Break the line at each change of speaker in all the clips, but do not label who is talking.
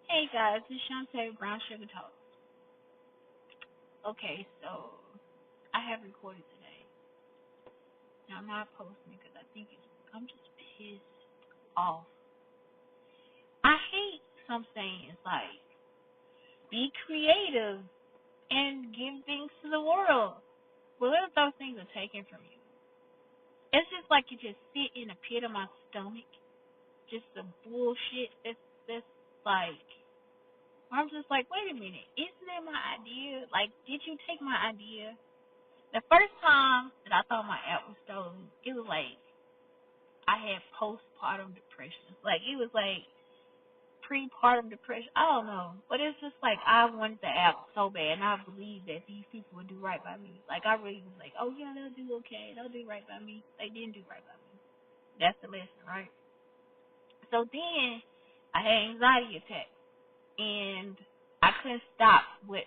Hey guys, it's Shantae Brown Sugar Talk. Okay, so I have recorded today. Now I'm not posting it because I'm just pissed off. I hate some sayings like be creative and give things to the world. Well, what if those things are taken from you? It's just like you just sit in a pit of my stomach. Just the bullshit that's like I'm just like, wait a minute, isn't that my idea? Like, did you take my idea? The first time that I thought my app was stolen, it was like I had postpartum depression. Like it was like prepartum depression. I don't know, but it's just like I wanted the app so bad, and I believed that these people would do right by me. Like I really was like, oh yeah, they'll do okay. They'll do right by me. They didn't do right by me. That's the lesson, right? So then I had anxiety attack, and I couldn't stop what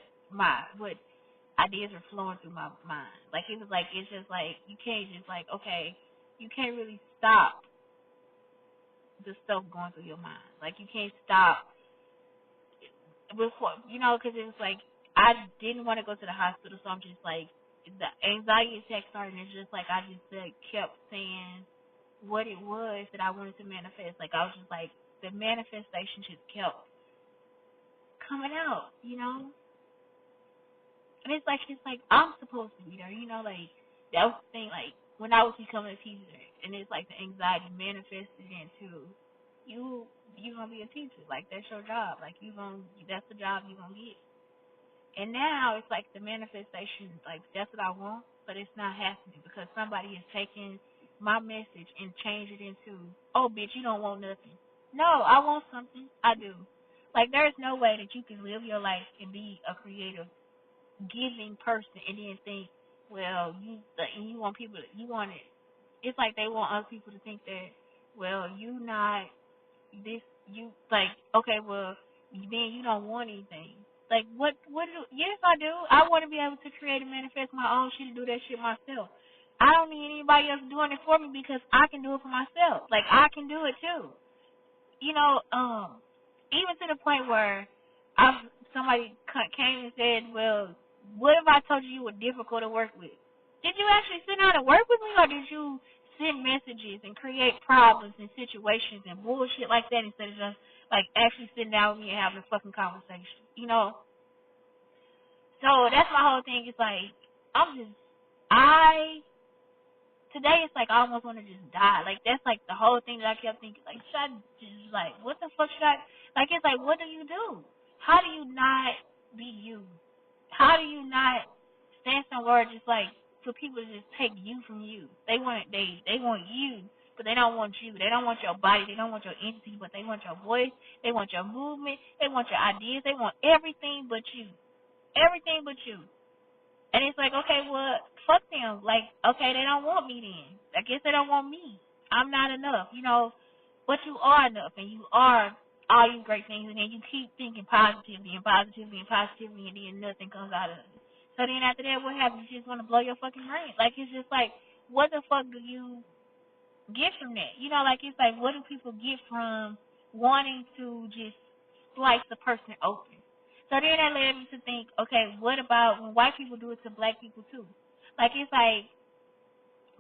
ideas were flowing through my mind. Like it was like it's just like you can't just like okay, you can't really stop the stuff going through your mind. Like you can't stop before because it was like I didn't want to go to the hospital, so I'm just like the anxiety attack started. And it's just like I just like kept saying what it was that I wanted to manifest. Like I was just like the manifestation just kept coming out. And it's like I'm supposed to be there, like that was the thing, like when I was becoming a teacher and it's like the anxiety manifested into you gonna be a teacher. Like that's your job. Like that's the job you gonna get. And now it's like the manifestation, like that's what I want, but it's not happening because somebody is taking my message and change it into, oh bitch, you don't want nothing. No, I want something. I do. Like there's no way that you can live your life and be a creative giving person and then think, well, you want people to, you want it. It's like they want other people to think that, well, you not this, you like, okay, well, then you don't want anything. Like what do, yes I do. I want to be able to create and manifest my own shit and do that shit myself. I don't need anybody else doing it for me because I can do it for myself. Like I can do it too. you know, um, Even to the point where somebody came and said, "Well, what if I told you you were difficult to work with? Did you actually sit down and work with me, or did you send messages and create problems and situations and bullshit like that instead of just like actually sitting down with me and having a fucking conversation?" So that's my whole thing. It's like I'm just I today it's like I almost want to just die. Like that's like the whole thing that I kept thinking. Like should I just like what the fuck should I? Like it's like what do you do? How do you not be you? How do you not stand somewhere just like for people to just take you from you? They want you, but they don't want you. They don't want your body. They don't want your entity, but they want your voice. They want your movement. They want your ideas. They want everything but you. Everything but you. And it's like, okay, well, fuck them. Like, okay, they don't want me then. I guess they don't want me. I'm not enough. But you are enough, and you are all these great things, and then you keep thinking positively and positively and positively, and then nothing comes out of it. So then after that, what happens? You just want to blow your fucking brain. Like, it's just like, what the fuck do you get from that? Like, it's like, what do people get from wanting to just slice the person open? So then that led me to think, okay, what about when white people do it to black people too? Like, it's like,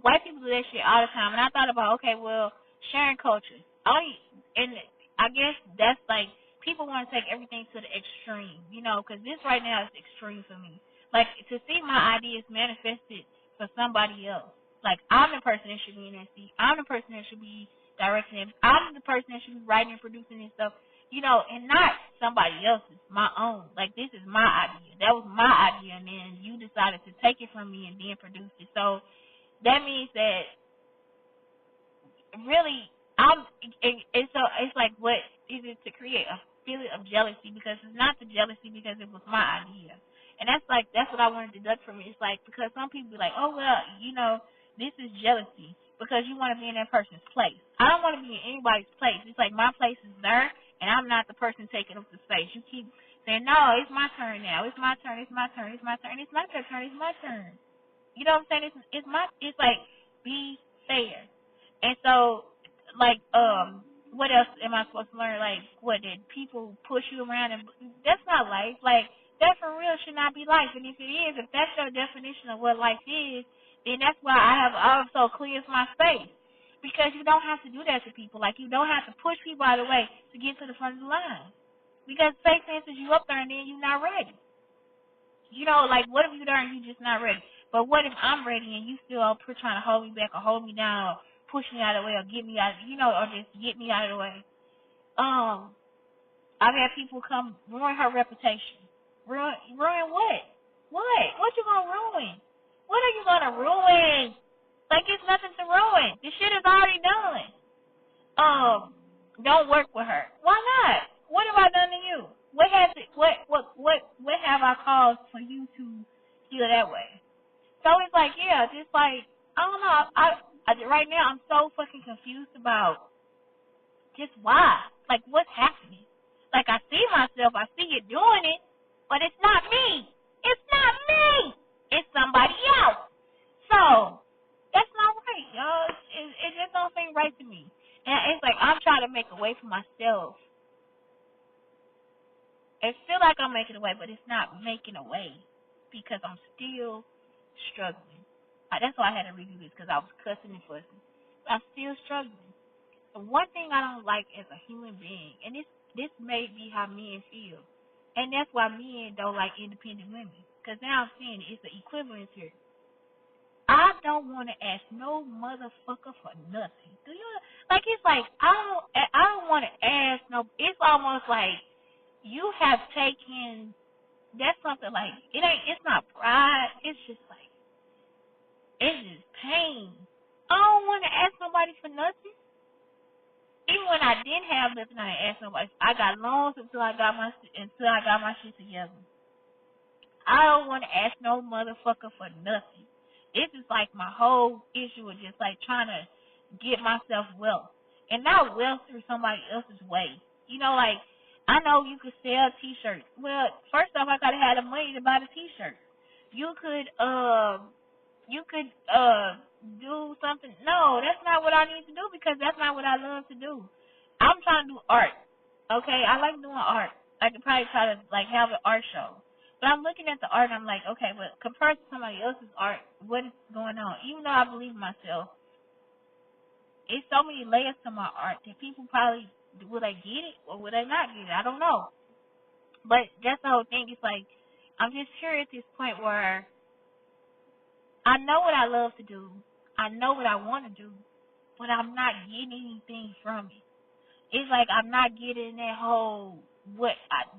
white people do that shit all the time. And I thought about, okay, well, sharing culture. And I guess that's like, people want to take everything to the extreme, because this right now is extreme for me. Like, to see my ideas manifested for somebody else. Like, I'm the person that should be in that seat. I'm the person that should be directing it. I'm the person that should be writing and producing this stuff, and not somebody else's, my own. Like, this is my idea. That was my idea, and then you decided to take it from me and then produce it. So, that means that really it's like what is it to create a feeling of jealousy because it's not the jealousy because it was my idea. And that's what I want to deduct from it. It's like because some people be like, oh well, this is jealousy because you want to be in that person's place. I don't want to be in anybody's place. It's like my place is there and I'm not the person taking up the space. You keep saying, no, it's my turn now. It's my turn. It's my turn. It's my turn. It's not your turn. It's my turn. You know what I'm saying? It's like be fair. And so like What else am I supposed to learn? Like, what, did people push you around? And that's not life. Like, that for real should not be life. And if it is, if that's your definition of what life is, then that's why I have also cleansed my space. Because you don't have to do that to people. Like, you don't have to push people out of the way to get to the front of the line. Because say, for instance, you up there and then you're not ready. You know, like, what if you there and you just not ready? But what if I'm ready and you still up here trying to hold me back or hold me down or push me out of the way or get me out, or just get me out of the way? I've had people come ruin her reputation. Ruin what? What? What you gonna ruin? What are you gonna ruin? Like, it's nothing to ruin. The shit is already done. Don't work with her. Why not? What have I done to you? What has it? What have I caused for you to feel that way? So it's like, yeah, just like, I don't know. I right now I'm so fucking confused about just why. Like, what's happening? Like, I see myself, I see you doing it, but it's not me. It's not me. It's somebody else. So that's not right, y'all. It just don't seem right to me. And it's like I'm trying to make a way for myself. It feel like I'm making a way, but it's not making a way because I'm still struggling. That's why I had to redo this, because I was cussing and fussing. I'm still struggling. And one thing I don't like as a human being, and this may be how men feel, and that's why men don't like independent women. Because now I'm seeing it's the equivalence here. I don't want to ask no motherfucker for nothing. Do you? Like, it's like I don't want to ask no. It's almost like you have taken. That's something like it ain't. It's not pride. It's just like it's just pain. I don't want to ask nobody for nothing. Even when I didn't have nothing, I didn't ask nobody. I got loans until I got my shit together. I don't want to ask no motherfucker for nothing. This is like my whole issue of just like trying to get myself wealth. And not wealth through somebody else's way. You know, like, I know you could sell t-shirts. Well, first off, I gotta have the money to buy the t-shirt. You could do something. No, that's not what I need to do, because that's not what I love to do. I'm trying to do art. Okay, I like doing art. I could probably try to like have an art show. But I'm looking at the art and I'm like, okay, but compared to somebody else's art, what is going on? Even though I believe in myself, it's so many layers to my art that people probably, will they get it or will they not get it? I don't know. But that's the whole thing. It's like, I'm just here at this point where I know what I love to do. I know what I want to do, but I'm not getting anything from it. It's like I'm not getting that whole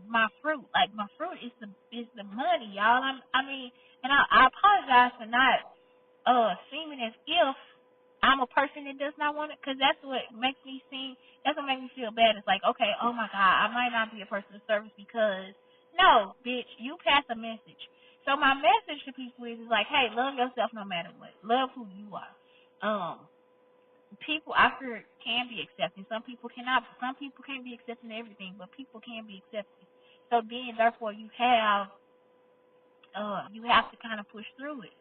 my fruit. Like, my fruit is the money, y'all. And I apologize for not seeming as if I'm a person that does not want it, because that's what makes me feel bad. It's like, okay, oh my God, I might not be a person of service because, no, bitch, you pass a message. So my message to people is like, hey, love yourself no matter what. Love who you are. People out here can be accepting. Some people cannot. Some people can't be accepting everything, but people can be accepting. So then, therefore, you have to kind of push through it.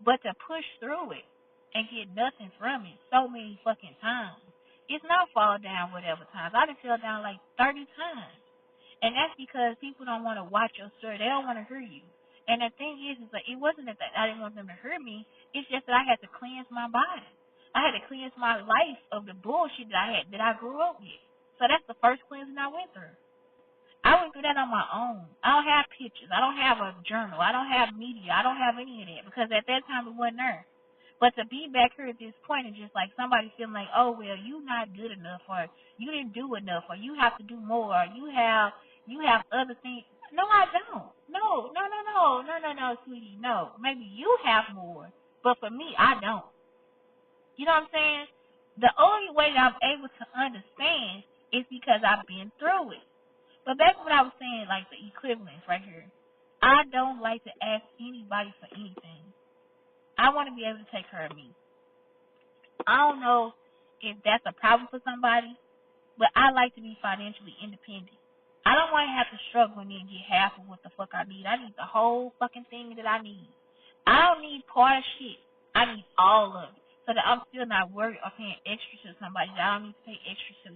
But to push through it and get nothing from it so many fucking times, it's not fall down whatever times. I done fell down like 30 times. And that's because people don't want to watch your story. They don't want to hear you. And the thing is that it wasn't that I didn't want them to hear me. It's just that I had to cleanse my body. I had to cleanse my life of the bullshit that I grew up with. So that's the first cleansing I went through. I went through that on my own. I don't have pictures. I don't have a journal. I don't have media. I don't have any of that, because at that time it wasn't there. But to be back here at this point and just like somebody feeling like, oh, well, you not good enough, or you didn't do enough, or you have to do more, or you have other things. No, I don't. No, sweetie. No. Maybe you have more, but for me, I don't. You know what I'm saying? The only way that I'm able to understand is because I've been through it. But back when I was saying, like, the equivalence right here, I don't like to ask anybody for anything. I want to be able to take care of me. I don't know if that's a problem for somebody, but I like to be financially independent. I don't want to have to struggle and then get half of what the fuck I need. I need the whole fucking thing that I need. I don't need part of shit. I need all of it. so that I'm still not worried or paying extra to somebody that I don't need to pay extra to.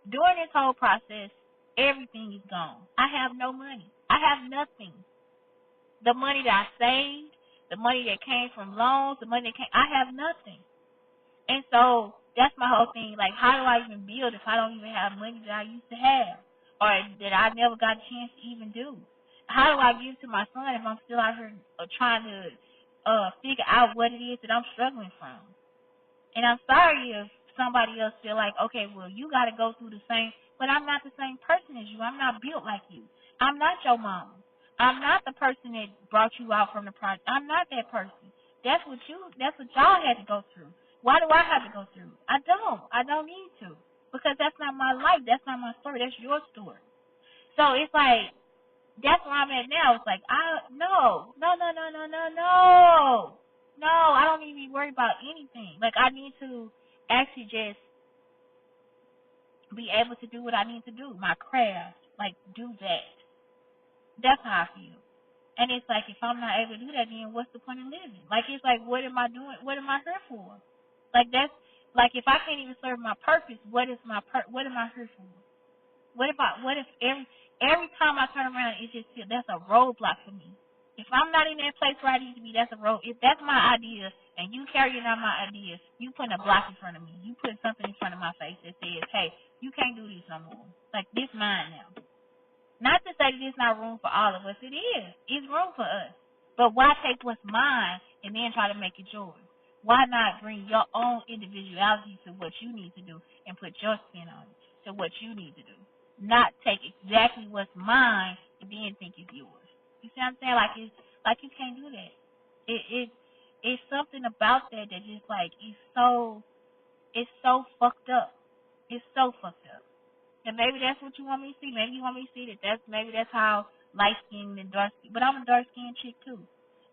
During this whole process, everything is gone. I have no money. I have nothing. The money that I saved, the money that came from loans, the money that came, I have nothing. And so that's my whole thing. Like, how do I even build if I don't even have money that I used to have or that I never got a chance to even do? How do I give to my son if I'm still out here trying to figure out what it is that I'm struggling from? And I'm sorry if somebody else feel like, okay, well, you got to go through the same, but I'm not the same person as you. I'm not built like you. I'm not your mama. I'm not the person that brought you out from the project. I'm not that person. That's what y'all had to go through. Why do I have to go through? I don't. I don't need to. Because that's not my life. That's not my story. That's your story. So it's like, that's where I'm at now. It's like, no. No, I don't need to be worried about anything. Like, I need to actually just be able to do what I need to do. My craft. Like, do that. That's how I feel. And it's like, if I'm not able to do that, then what's the point of living? Like, it's like, what am I doing? What am I here for? Like, that's, like, if I can't even serve my purpose, what am I here for? What if every time I turn around, it's just, that's a roadblock for me. If I'm not in that place where I need to be, that's a road. If that's my idea and you carrying out my ideas, you putting a block in front of me. You putting something in front of my face that says, hey, you can't do this no more. Like, this mine now. Not to say that there's not room for all of us. It is. It's room for us. But why take what's mine and then try to make it yours? Why not bring your own individuality to what you need to do and put your spin on it to what you need to do? Not take exactly what's mine and then think it's yours. You see what I'm saying? Like you can't do that. It's something about that just like it's so fucked up. It's so fucked up. And maybe that's what you want me to see. Maybe you want me to see that's how light skinned and dark skinned. But I'm a dark skinned chick too.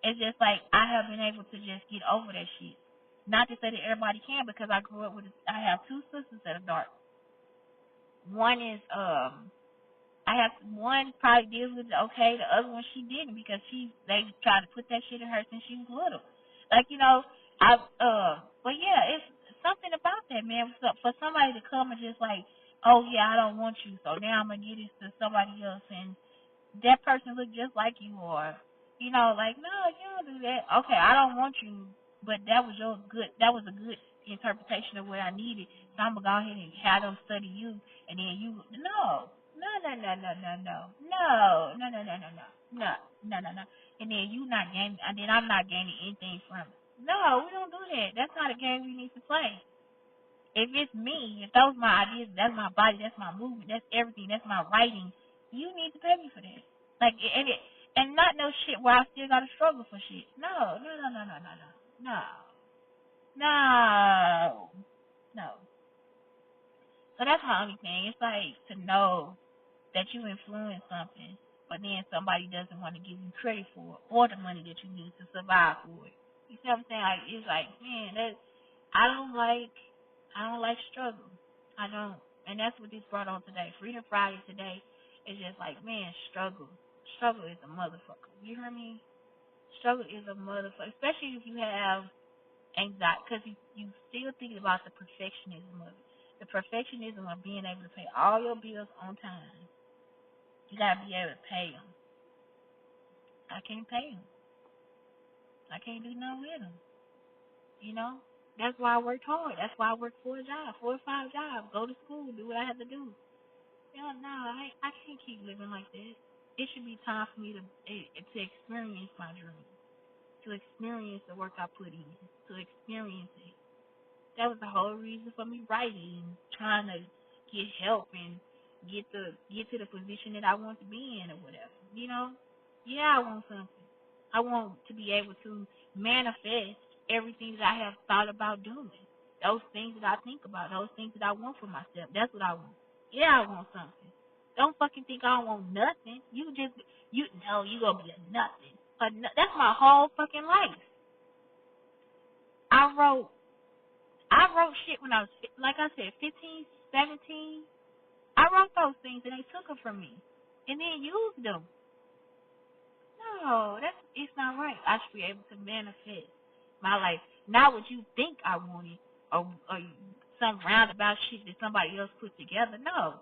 It's just like I have been able to just get over that shit. Not to say that everybody can, because I grew up I have two sisters that are dark. One is I have one probably deals with it okay, the other one she didn't because they tried to put that shit in her since she was little. Like, but yeah, it's something about that, man. For somebody to come and just like, oh yeah, I don't want you, so now I'm gonna get this to somebody else, and that person look just like you, or like, no, you don't do that. Okay, I don't want you, but that was a good interpretation of what I needed. So I'm gonna go ahead and have them study you, and then you no. And then you not gaining, and then I'm not gaining anything from it. No, we don't do that. That's not a game we need to play. If it's me, if those my ideas, that's my body, that's my movement, that's everything, that's my writing, you need to pay me for that. Like, and not no shit where I still gotta struggle for shit. No. No. So that's my only thing. It's like to know that you influence something, but then somebody doesn't want to give you credit for it or the money that you need to survive for it. You see what I'm saying? Like, it's like, man, I don't like struggle. I don't, and that's what this brought on today. Freedom Friday today is just like, man, struggle. Struggle is a motherfucker. You hear me? Struggle is a motherfucker, especially if you have anxiety, because you still thinking about the perfectionism of it. The perfectionism of being able to pay all your bills on time. You gotta be able to pay them. I can't pay them. I can't do nothing with them. That's why I worked hard. That's why I worked 4 or 5 jobs. Go to school, do what I have to do. No, I can't keep living like that. It should be time for me to experience my dream, to experience the work I put in, to experience it. That was the whole reason for me writing, trying to get help and get to the position that I want to be in or whatever. Yeah, I want something. I want to be able to manifest everything that I have thought about doing. Those things that I think about, those things that I want for myself. That's what I want. Yeah, I want something. Don't fucking think I don't want nothing. You know you gonna be a nothing. That's my whole fucking life. I wrote shit when I was, like I said, 15, 17. I wrote those things and they took them from me and then used them. No, it's not right. I should be able to manifest my life. not what you think I wanted, or some roundabout shit that somebody else put together. No,